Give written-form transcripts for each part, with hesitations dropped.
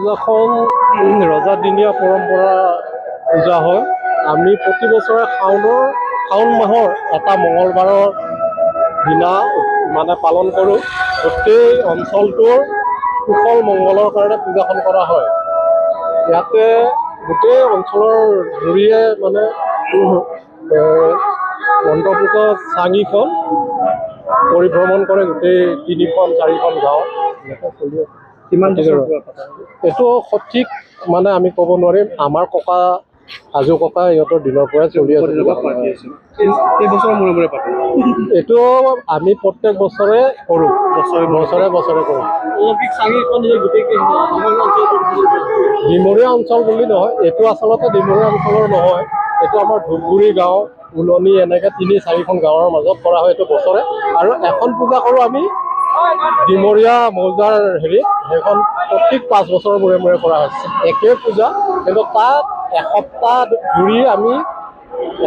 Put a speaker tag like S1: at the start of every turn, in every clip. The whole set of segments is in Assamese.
S1: পূজাখন ৰজাদিনীয়া পৰম্পৰা পূজা হয়। আমি প্ৰতি বছৰে শাওণ মাহৰ এটা মঙলবাৰৰ দিনা মানে পালন কৰোঁ। গোটেই অঞ্চলটোৰ কুশল মংগলৰ কাৰণে পূজাখন কৰা হয়। ইয়াতে গোটেই অঞ্চলৰ জুৰিয়ে মানে মণ্ডপোত চাঙিখন পৰিভ্ৰমণ কৰে গোটেই 3-4খন গাঁও। এনেকৈ চলি আছে। এইটো সঠিক মানে আমি ক'ব নোৱাৰিম। আমাৰ ককা আজো ককা ইহঁতৰ দিনৰ পৰাই চলি আছে। কেইবছৰৰ মূৰে মূৰে পাতে? এইটো আমি প্ৰত্যেক বছৰে কৰোঁ, বছৰে কৰোঁ। ডিমৰীয়া অঞ্চল বুলি নহয়, এইটো আচলতে ডিমৰীয়া অঞ্চলৰ নহয়। এইটো আমাৰ ধূপগুৰি গাঁও, উলনি এনেকৈ 3-4খন গাঁৱৰ মাজত কৰা হয় এইটো বছৰে। আৰু এখন পূজা কৰোঁ আমি ডিমৰীয়া মৌজাৰ সেইখন প্ৰত্যেক 5 বছৰৰ মূৰে মূৰে কৰা হৈছে। একেই পূজা, কিন্তু তাত এসপ্তাহ ধৰি আমি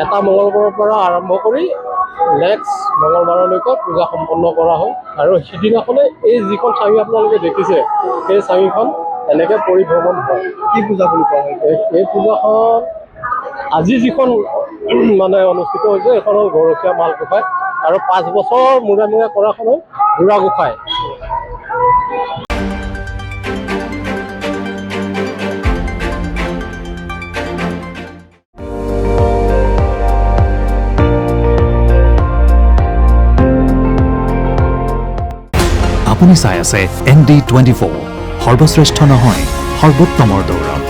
S1: এটা মঙলবাৰৰ পৰা আৰম্ভ কৰি নেক্সট মঙলবাৰলৈকে পূজা সম্পন্ন কৰা হয়। আৰু সিদিনাখনে এই যিখন চাঙি আপোনালোকে দেখিছে, সেই চাঙিখন এনেকৈ পৰিভ্ৰমণ হয়। কি পূজা বুলি কোৱা হয়? এই পূজাখন আজি যিখন মানে অনুষ্ঠিত হৈছে এইখন হ'ল গৰখীয়া মাল গোঁসাই, আৰু 5 বছৰ মূৰে মূৰে কৰাখন হ'ল বুঢ়া গোঁসাই।
S2: আপুনি চাই আছে ND24, সৰ্বশ্ৰেষ্ঠ নহয় সৰ্বোত্তমৰ দৌৰত।